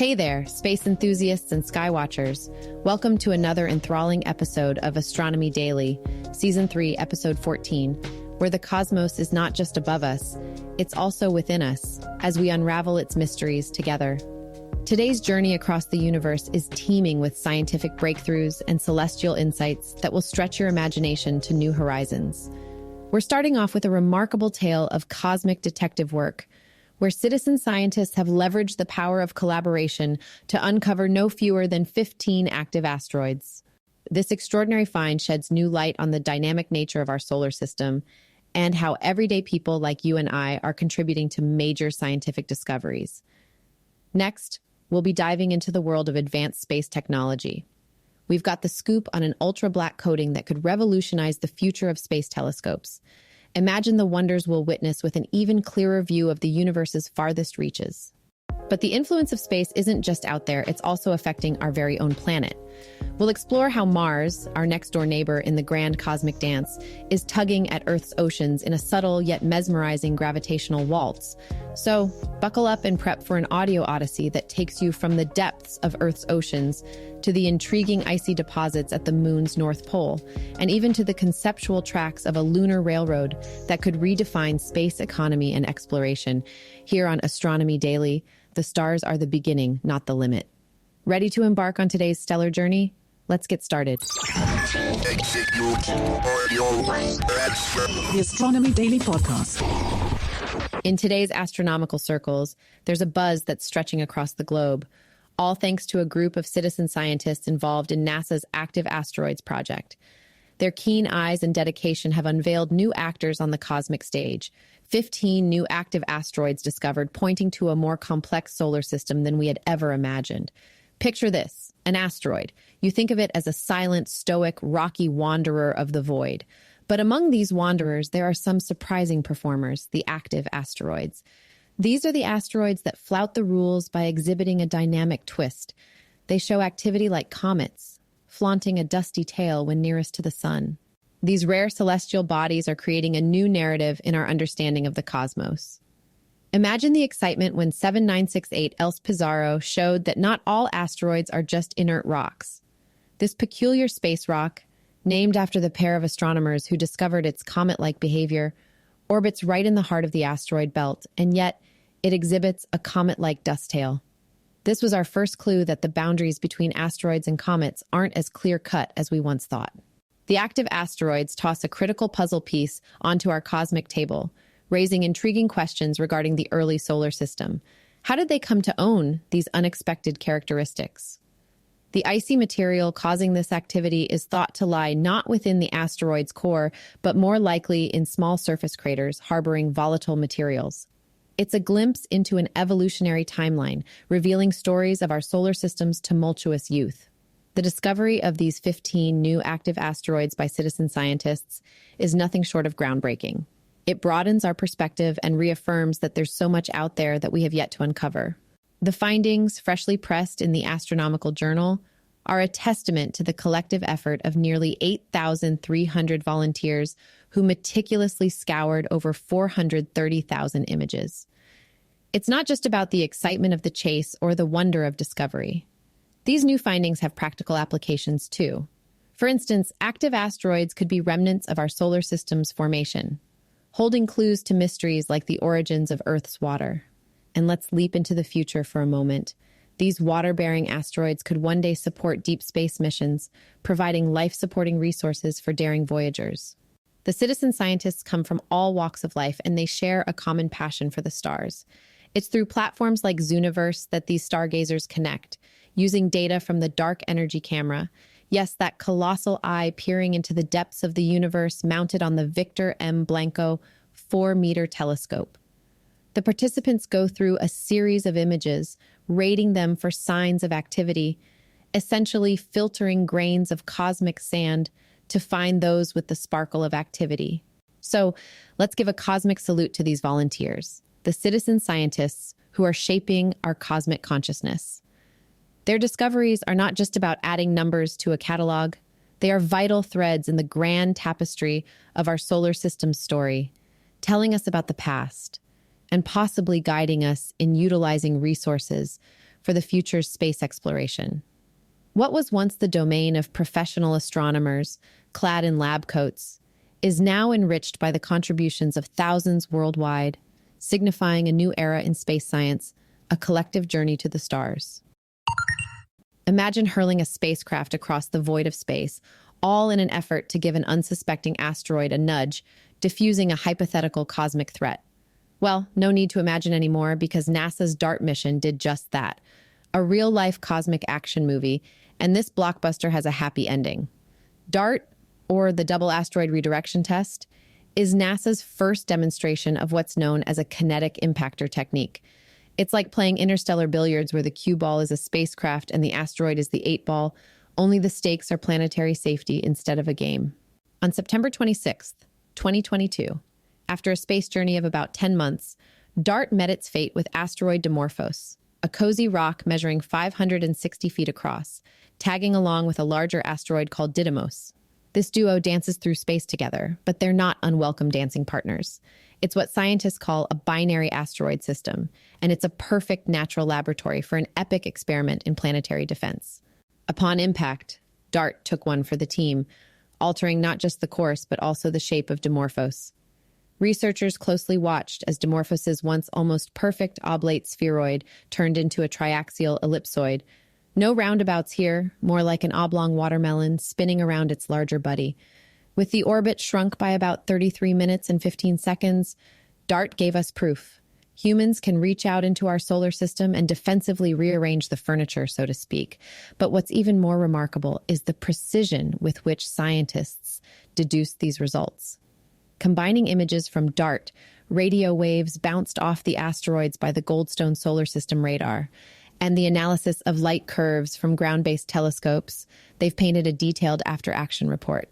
Hey there, space enthusiasts and skywatchers. Welcome to another enthralling episode of Astronomy Daily, Season 3, Episode 14, where the cosmos is not just above us, it's also within us, as we unravel its mysteries together. Today's journey across the universe is teeming with scientific breakthroughs and celestial insights that will stretch your imagination to new horizons. We're starting off with a remarkable tale of cosmic detective work, where citizen scientists have leveraged the power of collaboration to uncover no fewer than 15 active asteroids. This extraordinary find sheds new light on the dynamic nature of our solar system and how everyday people like you and I are contributing to major scientific discoveries. Next, we'll be diving into the world of advanced space technology. We've got the scoop on an ultra-black coating that could revolutionize the future of space telescopes. Imagine the wonders we'll witness with an even clearer view of the universe's farthest reaches. But the influence of space isn't just out there, it's also affecting our very own planet. We'll explore how Mars, our next-door neighbor in the grand cosmic dance, is tugging at Earth's oceans in a subtle yet mesmerizing gravitational waltz. So, buckle up and prep for an audio odyssey that takes you from the depths of Earth's oceans to the intriguing icy deposits at the Moon's North Pole, and even to the conceptual tracks of a lunar railroad that could redefine space economy and exploration. Here on Astronomy Daily, the stars are the beginning, not the limit. Ready to embark on today's stellar journey? Let's get started. The Astronomy Daily Podcast. In today's astronomical circles, there's a buzz that's stretching across the globe, all thanks to a group of citizen scientists involved in NASA's Active Asteroids project. Their keen eyes and dedication have unveiled new actors on the cosmic stage. 15 new active asteroids discovered, pointing to a more complex solar system than we had ever imagined. Picture this, an asteroid. You think of it as a silent, stoic, rocky wanderer of the void. But among these wanderers, there are some surprising performers, the active asteroids. These are the asteroids that flout the rules by exhibiting a dynamic twist. They show activity like comets, flaunting a dusty tail when nearest to the sun. These rare celestial bodies are creating a new narrative in our understanding of the cosmos. Imagine the excitement when 7968 Els Pizarro showed that not all asteroids are just inert rocks. This peculiar space rock, named after the pair of astronomers who discovered its comet-like behavior, orbits right in the heart of the asteroid belt, and yet it exhibits a comet-like dust tail. This was our first clue that the boundaries between asteroids and comets aren't as clear-cut as we once thought. The active asteroids toss a critical puzzle piece onto our cosmic table, raising intriguing questions regarding the early solar system. How did they come to own these unexpected characteristics? The icy material causing this activity is thought to lie not within the asteroid's core, but more likely in small surface craters harboring volatile materials. It's a glimpse into an evolutionary timeline, revealing stories of our solar system's tumultuous youth. The discovery of these 15 new active asteroids by citizen scientists is nothing short of groundbreaking. It broadens our perspective and reaffirms that there's so much out there that we have yet to uncover. The findings, freshly pressed in the Astronomical Journal, are a testament to the collective effort of nearly 8,300 volunteers who meticulously scoured over 430,000 images. It's not just about the excitement of the chase or the wonder of discovery. These new findings have practical applications too. For instance, active asteroids could be remnants of our solar system's formation, holding clues to mysteries like the origins of Earth's water. And let's leap into the future for a moment. These water-bearing asteroids could one day support deep space missions, providing life-supporting resources for daring voyagers. The citizen scientists come from all walks of life, and they share a common passion for the stars. It's through platforms like Zooniverse that these stargazers connect, using data from the dark energy camera. Yes, that colossal eye peering into the depths of the universe mounted on the Victor M. Blanco 4-meter telescope. The participants go through a series of images, rating them for signs of activity, essentially filtering grains of cosmic sand to find those with the sparkle of activity. So, let's give a cosmic salute to these volunteers, the citizen scientists who are shaping our cosmic consciousness. Their discoveries are not just about adding numbers to a catalog. They are vital threads in the grand tapestry of our solar system's story, telling us about the past and possibly guiding us in utilizing resources for the future's space exploration. What was once the domain of professional astronomers, clad in lab coats, is now enriched by the contributions of thousands worldwide, signifying a new era in space science, a collective journey to the stars. Imagine hurling a spacecraft across the void of space, all in an effort to give an unsuspecting asteroid a nudge, diffusing a hypothetical cosmic threat. Well, no need to imagine anymore because NASA's DART mission did just that. A real-life cosmic action movie, and this blockbuster has a happy ending. DART, or the Double Asteroid Redirection Test, is NASA's first demonstration of what's known as a kinetic impactor technique. It's like playing interstellar billiards where the cue ball is a spacecraft and the asteroid is the 8-ball, only the stakes are planetary safety instead of a game. On September 26th, 2022, after a space journey of about 10 months, DART met its fate with asteroid Dimorphos, a cozy rock measuring 560 feet across, tagging along with a larger asteroid called Didymos. This duo dances through space together, but they're not unwelcome dancing partners. It's what scientists call a binary asteroid system, and it's a perfect natural laboratory for an epic experiment in planetary defense. Upon impact, DART took one for the team, altering not just the course, but also the shape of Dimorphos. Researchers closely watched as Dimorphos's once almost perfect oblate spheroid turned into a triaxial ellipsoid. No roundabouts here, more like an oblong watermelon spinning around its larger buddy. With the orbit shrunk by about 33 minutes and 15 seconds, DART gave us proof. Humans can reach out into our solar system and defensively rearrange the furniture, so to speak. But what's even more remarkable is the precision with which scientists deduced these results. Combining images from DART, radio waves bounced off the asteroids by the Goldstone Solar System radar, and the analysis of light curves from ground-based telescopes, they've painted a detailed after-action report.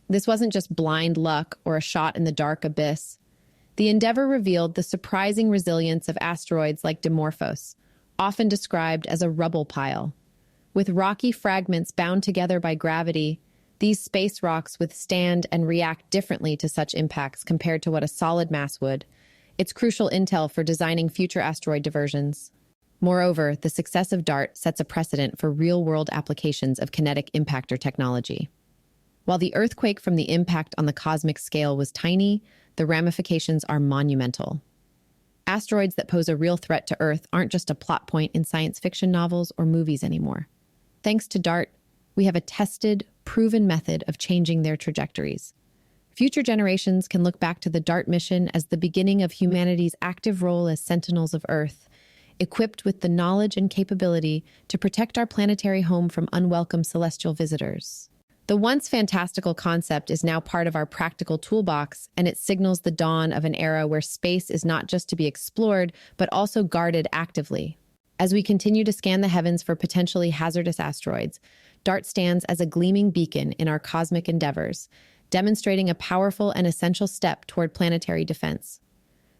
This wasn't just blind luck or a shot in the dark abyss. The endeavor revealed the surprising resilience of asteroids like Dimorphos, often described as a rubble pile. With rocky fragments bound together by gravity, these space rocks withstand and react differently to such impacts compared to what a solid mass would. It's crucial intel for designing future asteroid diversions. Moreover, the success of DART sets a precedent for real-world applications of kinetic impactor technology. While the earthquake from the impact on the cosmic scale was tiny, the ramifications are monumental. Asteroids that pose a real threat to Earth aren't just a plot point in science fiction novels or movies anymore. Thanks to DART, we have a tested, proven method of changing their trajectories. Future generations can look back to the DART mission as the beginning of humanity's active role as sentinels of Earth, equipped with the knowledge and capability to protect our planetary home from unwelcome celestial visitors. The once fantastical concept is now part of our practical toolbox, and it signals the dawn of an era where space is not just to be explored, but also guarded actively. As we continue to scan the heavens for potentially hazardous asteroids, DART stands as a gleaming beacon in our cosmic endeavors, demonstrating a powerful and essential step toward planetary defense.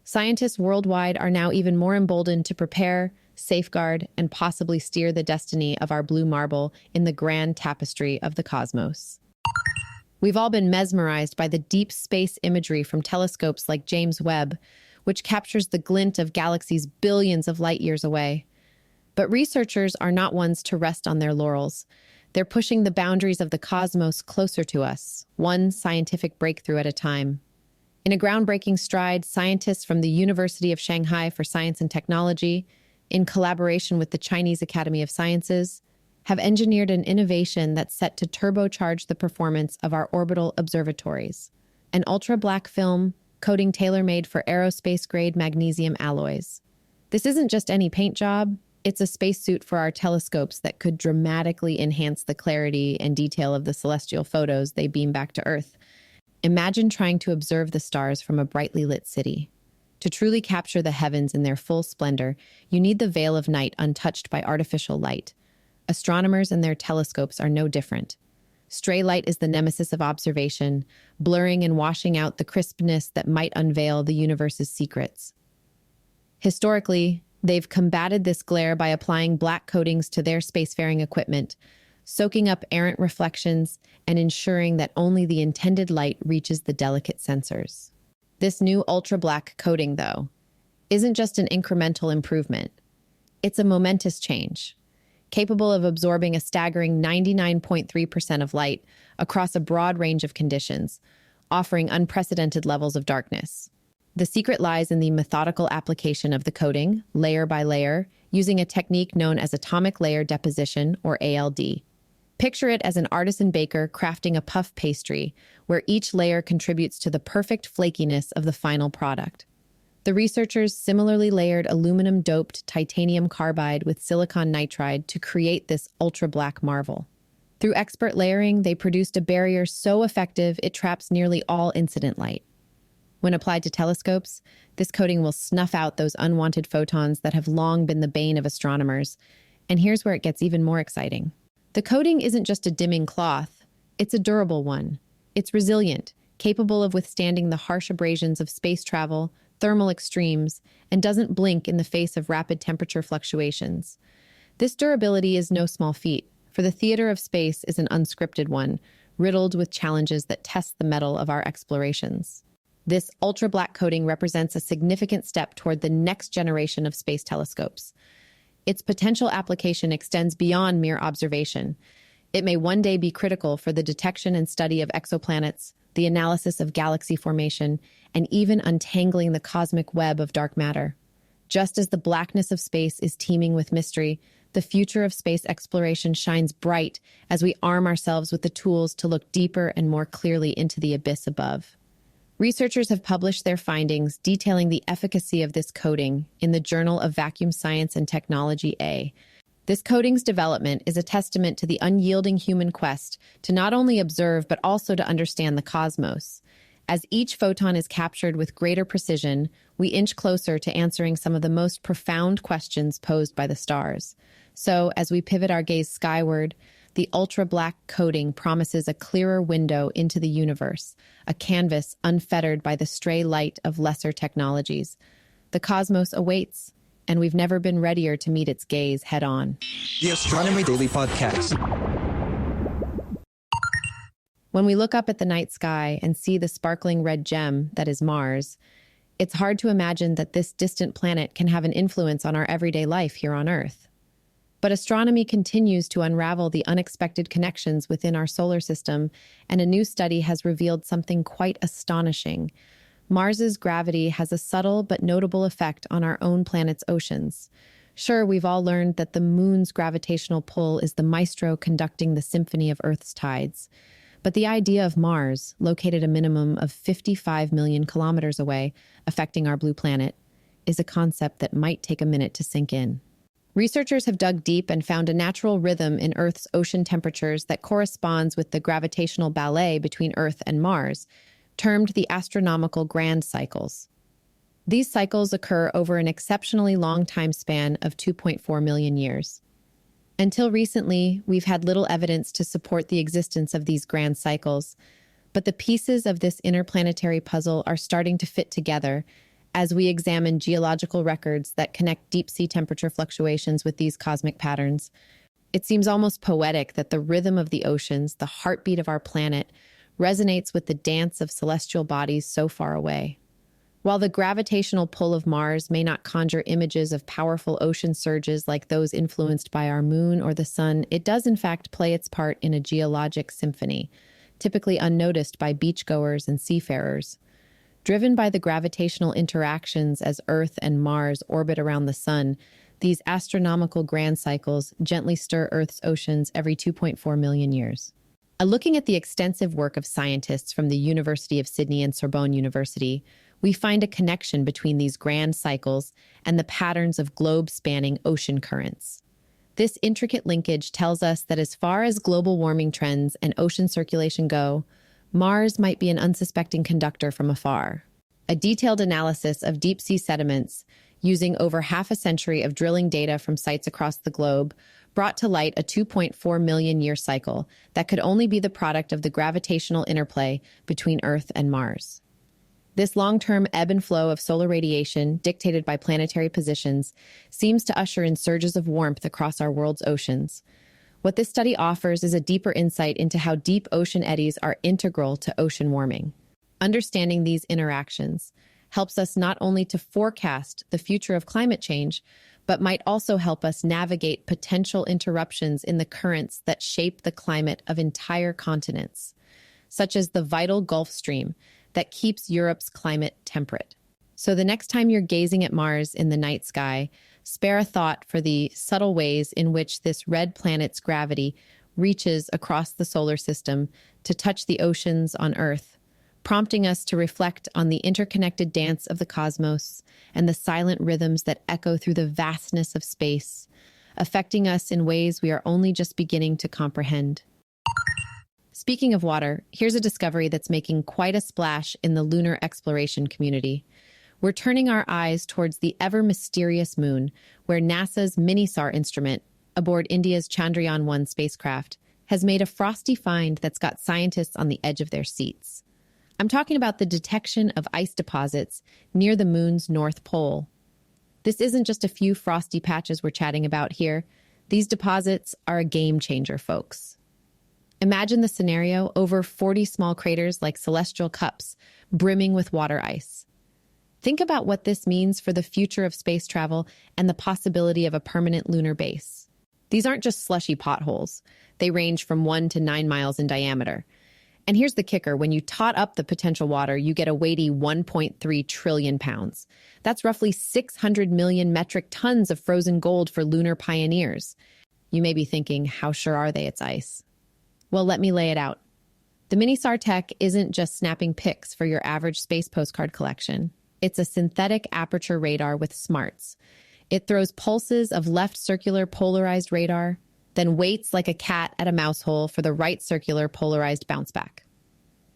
Scientists worldwide are now even more emboldened to prepare, safeguard, and possibly steer the destiny of our blue marble in the grand tapestry of the cosmos. We've all been mesmerized by the deep space imagery from telescopes like James Webb, which captures the glint of galaxies billions of light years away. But researchers are not ones to rest on their laurels. They're pushing the boundaries of the cosmos closer to us, one scientific breakthrough at a time. In a groundbreaking stride, scientists from the University of Shanghai for Science and Technology, in collaboration with the Chinese Academy of Sciences, have engineered an innovation that's set to turbocharge the performance of our orbital observatories. An ultra-black film coating tailor-made for aerospace-grade magnesium alloys. This isn't just any paint job. It's a spacesuit for our telescopes that could dramatically enhance the clarity and detail of the celestial photos they beam back to Earth. Imagine trying to observe the stars from a brightly lit city. To truly capture the heavens in their full splendor, you need the veil of night untouched by artificial light. Astronomers and their telescopes are no different. Stray light is the nemesis of observation, blurring and washing out the crispness that might unveil the universe's secrets. Historically, they've combated this glare by applying black coatings to their spacefaring equipment, soaking up errant reflections and ensuring that only the intended light reaches the delicate sensors. This new ultra-black coating, though, isn't just an incremental improvement. It's a momentous change, capable of absorbing a staggering 99.3% of light across a broad range of conditions, offering unprecedented levels of darkness. The secret lies in the methodical application of the coating, layer by layer, using a technique known as atomic layer deposition, or ALD. Picture it as an artisan baker crafting a puff pastry, where each layer contributes to the perfect flakiness of the final product. The researchers similarly layered aluminum-doped titanium carbide with silicon nitride to create this ultra-black marvel. Through expert layering, they produced a barrier so effective it traps nearly all incident light. When applied to telescopes, this coating will snuff out those unwanted photons that have long been the bane of astronomers. And here's where it gets even more exciting. The coating isn't just a dimming cloth, it's a durable one. It's resilient, capable of withstanding the harsh abrasions of space travel, thermal extremes, and doesn't blink in the face of rapid temperature fluctuations. This durability is no small feat, for the theater of space is an unscripted one, riddled with challenges that test the mettle of our explorations. This ultra-black coating represents a significant step toward the next generation of space telescopes. Its potential application extends beyond mere observation. It may one day be critical for the detection and study of exoplanets, the analysis of galaxy formation, and even untangling the cosmic web of dark matter. Just as the blackness of space is teeming with mystery, the future of space exploration shines bright as we arm ourselves with the tools to look deeper and more clearly into the abyss above. Researchers have published their findings detailing the efficacy of this coating in the Journal of Vacuum Science and Technology A. This coating's development is a testament to the unyielding human quest to not only observe but also to understand the cosmos. As each photon is captured with greater precision, we inch closer to answering some of the most profound questions posed by the stars. So, as we pivot our gaze skyward, the ultra-black coating promises a clearer window into the universe, a canvas unfettered by the stray light of lesser technologies. The cosmos awaits, and we've never been readier to meet its gaze head-on. The Astronomy Daily Podcast. When we look up at the night sky and see the sparkling red gem that is Mars, it's hard to imagine that this distant planet can have an influence on our everyday life here on Earth. But astronomy continues to unravel the unexpected connections within our solar system, and a new study has revealed something quite astonishing. Mars's gravity has a subtle but notable effect on our own planet's oceans. Sure, we've all learned that the moon's gravitational pull is the maestro conducting the symphony of Earth's tides. But the idea of Mars, located a minimum of 55 million kilometers away, affecting our blue planet, is a concept that might take a minute to sink in. Researchers have dug deep and found a natural rhythm in Earth's ocean temperatures that corresponds with the gravitational ballet between Earth and Mars, termed the astronomical grand cycles. These cycles occur over an exceptionally long time span of 2.4 million years. Until recently, we've had little evidence to support the existence of these grand cycles, but the pieces of this interplanetary puzzle are starting to fit together as we examine geological records that connect deep-sea temperature fluctuations with these cosmic patterns. It seems almost poetic that the rhythm of the oceans, the heartbeat of our planet, resonates with the dance of celestial bodies so far away. While the gravitational pull of Mars may not conjure images of powerful ocean surges like those influenced by our moon or the sun, it does in fact play its part in a geologic symphony, typically unnoticed by beachgoers and seafarers. Driven by the gravitational interactions as Earth and Mars orbit around the sun, these astronomical grand cycles gently stir Earth's oceans every 2.4 million years. Looking at the extensive work of scientists from the University of Sydney and Sorbonne University, we find a connection between these grand cycles and the patterns of globe-spanning ocean currents. This intricate linkage tells us that as far as global warming trends and ocean circulation go, Mars might be an unsuspecting conductor from afar. A detailed analysis of deep-sea sediments, using over half a century of drilling data from sites across the globe, brought to light a 2.4 million year cycle that could only be the product of the gravitational interplay between Earth and Mars. This long-term ebb and flow of solar radiation, dictated by planetary positions, seems to usher in surges of warmth across our world's oceans. What this study offers is a deeper insight into how deep ocean eddies are integral to ocean warming. Understanding these interactions helps us not only to forecast the future of climate change, but might also help us navigate potential interruptions in the currents that shape the climate of entire continents, such as the vital Gulf Stream that keeps Europe's climate temperate. So the next time you're gazing at Mars in the night sky, spare a thought for the subtle ways in which this red planet's gravity reaches across the solar system to touch the oceans on Earth, prompting us to reflect on the interconnected dance of the cosmos and the silent rhythms that echo through the vastness of space, affecting us in ways we are only just beginning to comprehend. Speaking of water, here's a discovery that's making quite a splash in the lunar exploration community. We're turning our eyes towards the ever-mysterious moon, where NASA's minisar instrument, aboard India's Chandrayaan-1 spacecraft, has made a frosty find that's got scientists on the edge of their seats. I'm talking about the detection of ice deposits near the moon's north pole. This isn't just a few frosty patches we're chatting about here. These deposits are a game changer, folks. Imagine the scenario: over 40 small craters like celestial cups, brimming with water ice. Think about what this means for the future of space travel and the possibility of a permanent lunar base. These aren't just slushy potholes. They range from 1 to 9 miles in diameter. And here's the kicker: when you tot up the potential water, you get a weighty 1.3 trillion pounds. That's roughly 600 million metric tons of frozen gold for lunar pioneers. You may be thinking, how sure are they it's ice? Well, let me lay it out. The minisar tech isn't just snapping pics for your average space postcard collection. It's a synthetic aperture radar with smarts. It throws pulses of left circular polarized radar, then waits like a cat at a mouse hole for the right circular polarized bounce back.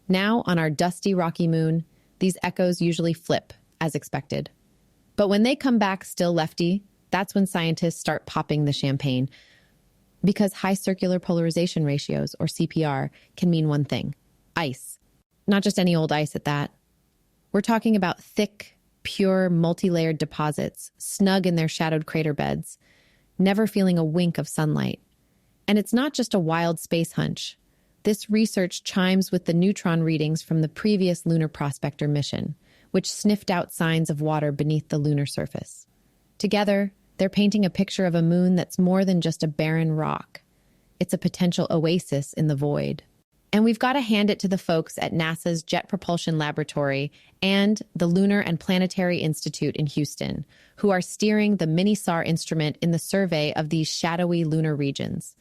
Now, on our dusty rocky moon, these echoes usually flip, as expected. But when they come back still lefty, that's when scientists start popping the champagne. Because high circular polarization ratios, or CPR, can mean one thing: ice. Not just any old ice at that. We're talking about thick, pure, multi-layered deposits, snug in their shadowed crater beds, never feeling a wink of sunlight. And it's not just a wild space hunch. This research chimes with the neutron readings from the previous Lunar Prospector mission, which sniffed out signs of water beneath the lunar surface. Together, they're painting a picture of a moon that's more than just a barren rock. It's a potential oasis in the void. And we've got to hand it to the folks at NASA's Jet Propulsion Laboratory and the Lunar and Planetary Institute in Houston, who are steering the minisar instrument in the survey of these shadowy lunar regions.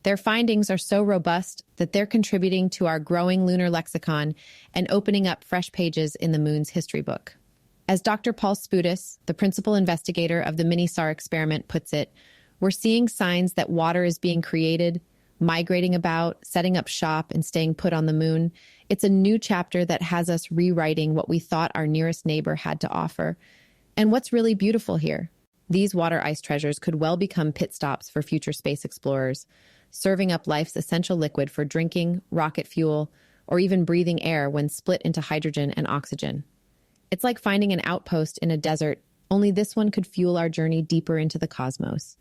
Their findings are so robust that they're contributing to our growing lunar lexicon and opening up fresh pages in the moon's history book. As Dr. Paul Spudis, the principal investigator of the minisar experiment, puts it, we're seeing signs that water is being created, migrating about, setting up shop, and staying put on the moon. It's a new chapter that has us rewriting what we thought our nearest neighbor had to offer. And what's really beautiful here? These water ice treasures could well become pit stops for future space explorers, serving up life's essential liquid for drinking, rocket fuel, or even breathing air when split into hydrogen and oxygen. It's like finding an outpost in a desert, only this one could fuel our journey deeper into the cosmos.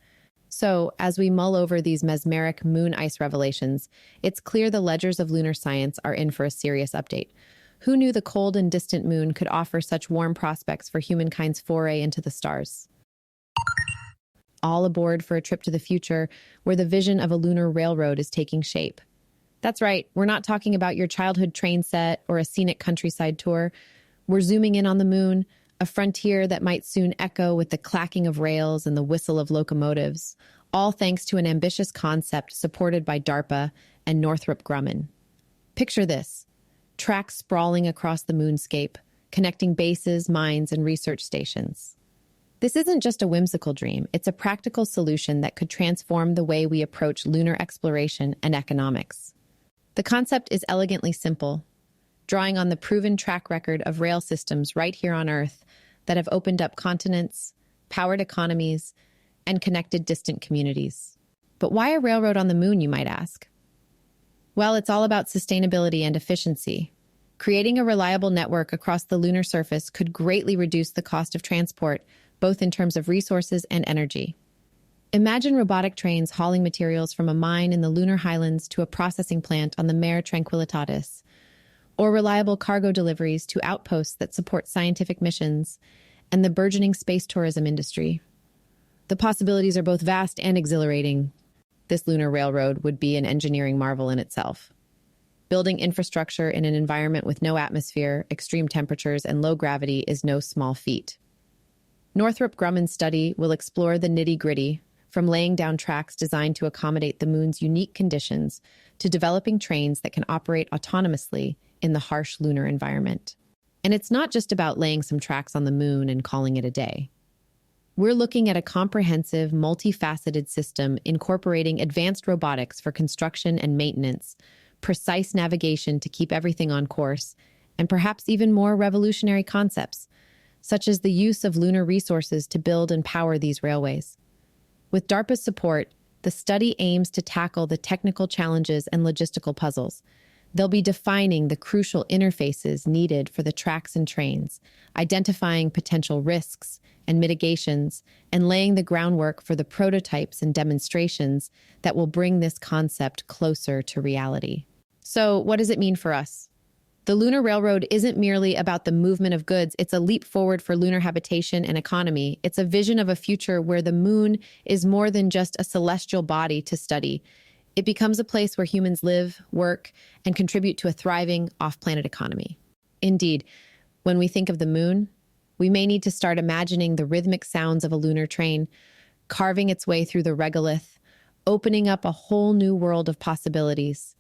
So, as we mull over these mesmeric moon ice revelations, it's clear the ledgers of lunar science are in for a serious update. Who knew the cold and distant moon could offer such warm prospects for humankind's foray into the stars? All aboard for a trip to the future where the vision of a lunar railroad is taking shape. That's right, we're not talking about your childhood train set or a scenic countryside tour. We're zooming in on the moon, a frontier that might soon echo with the clacking of rails and the whistle of locomotives, all thanks to an ambitious concept supported by DARPA and Northrop Grumman. Picture this: tracks sprawling across the moonscape, connecting bases, mines, and research stations. This isn't just a whimsical dream, it's a practical solution that could transform the way we approach lunar exploration and economics. The concept is elegantly simple, drawing on the proven track record of rail systems right here on Earth that have opened up continents, powered economies, and connected distant communities. But why a railroad on the moon, you might ask? Well, it's all about sustainability and efficiency. Creating a reliable network across the lunar surface could greatly reduce the cost of transport, both in terms of resources and energy. Imagine robotic trains hauling materials from a mine in the lunar highlands to a processing plant on the Mare Tranquillitatis, or reliable cargo deliveries to outposts that support scientific missions and the burgeoning space tourism industry. The possibilities are both vast and exhilarating. This lunar railroad would be an engineering marvel in itself. Building infrastructure in an environment with no atmosphere, extreme temperatures, and low gravity is no small feat. Northrop Grumman's study will explore the nitty-gritty, from laying down tracks designed to accommodate the moon's unique conditions to developing trains that can operate autonomously in the harsh lunar environment. And it's not just about laying some tracks on the moon and calling it a day. We're looking at a comprehensive, multifaceted system incorporating advanced robotics for construction and maintenance, precise navigation to keep everything on course, and perhaps even more revolutionary concepts, such as the use of lunar resources to build and power these railways. With DARPA's support, the study aims to tackle the technical challenges and logistical puzzles. They'll be defining the crucial interfaces needed for the tracks and trains, identifying potential risks and mitigations, and laying the groundwork for the prototypes and demonstrations that will bring this concept closer to reality. So, what does it mean for us? The Lunar Railroad isn't merely about the movement of goods, it's a leap forward for lunar habitation and economy. It's a vision of a future where the moon is more than just a celestial body to study. It becomes a place where humans live, work, and contribute to a thriving off-planet economy. Indeed, when we think of the moon, we may need to start imagining the rhythmic sounds of a lunar train, carving its way through the regolith, opening up a whole new world of possibilities.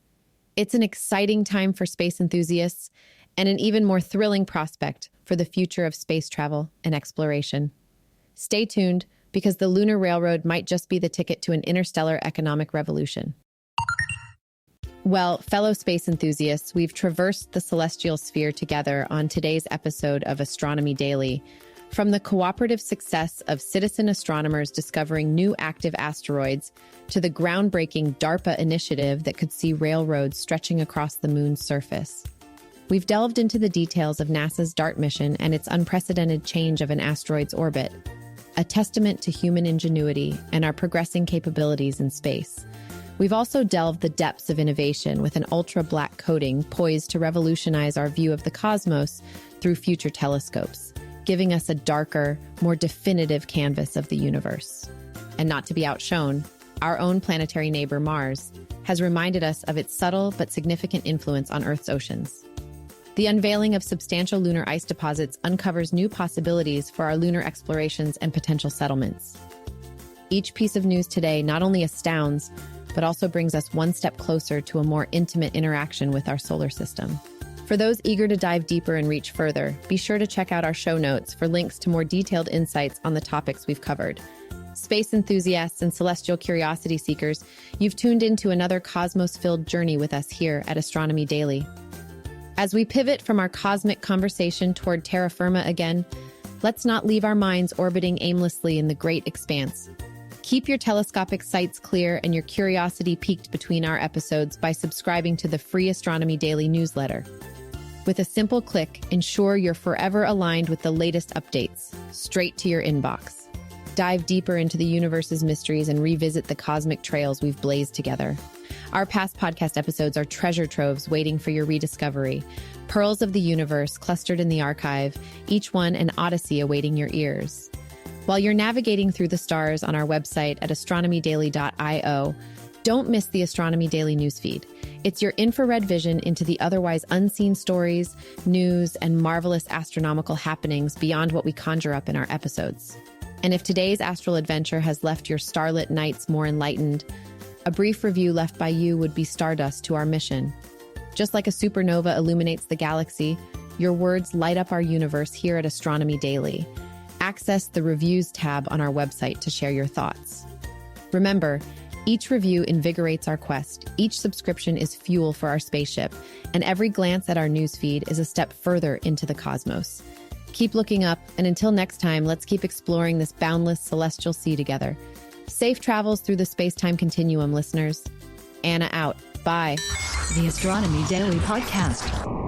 It's an exciting time for space enthusiasts and an even more thrilling prospect for the future of space travel and exploration. Stay tuned, because the Lunar Railroad might just be the ticket to an interstellar economic revolution. Well, fellow space enthusiasts, we've traversed the celestial sphere together on today's episode of Astronomy Daily. From the cooperative success of citizen astronomers discovering new active asteroids to the groundbreaking DARPA initiative that could see railroads stretching across the moon's surface. We've delved into the details of NASA's DART mission and its unprecedented change of an asteroid's orbit, a testament to human ingenuity and our progressing capabilities in space. We've also delved the depths of innovation with an ultra-black coating poised to revolutionize our view of the cosmos through future telescopes, giving us a darker, more definitive canvas of the universe. And not to be outshone, our own planetary neighbor Mars has reminded us of its subtle but significant influence on Earth's oceans. The unveiling of substantial lunar ice deposits uncovers new possibilities for our lunar explorations and potential settlements. Each piece of news today not only astounds, but also brings us one step closer to a more intimate interaction with our solar system. For those eager to dive deeper and reach further, be sure to check out our show notes for links to more detailed insights on the topics we've covered. Space enthusiasts and celestial curiosity seekers, you've tuned into another cosmos-filled journey with us here at Astronomy Daily. As we pivot from our cosmic conversation toward terra firma again, let's not leave our minds orbiting aimlessly in the great expanse. Keep your telescopic sights clear and your curiosity piqued between our episodes by subscribing to the free Astronomy Daily newsletter. With a simple click, ensure you're forever aligned with the latest updates, straight to your inbox. Dive deeper into the universe's mysteries and revisit the cosmic trails we've blazed together. Our past podcast episodes are treasure troves waiting for your rediscovery, pearls of the universe clustered in the archive, each one an odyssey awaiting your ears. While you're navigating through the stars on our website at astronomydaily.io, don't miss the Astronomy Daily newsfeed. It's your infrared vision into the otherwise unseen stories, news, and marvelous astronomical happenings beyond what we conjure up in our episodes. And if today's astral adventure has left your starlit nights more enlightened, a brief review left by you would be stardust to our mission. Just like a supernova illuminates the galaxy, your words light up our universe here at Astronomy Daily. Access the Reviews tab on our website to share your thoughts. Remember, each review invigorates our quest, each subscription is fuel for our spaceship, and every glance at our newsfeed is a step further into the cosmos. Keep looking up, and until next time, let's keep exploring this boundless celestial sea together. Safe travels through the space-time continuum, listeners. Anna out. Bye. The Astronomy Daily Podcast.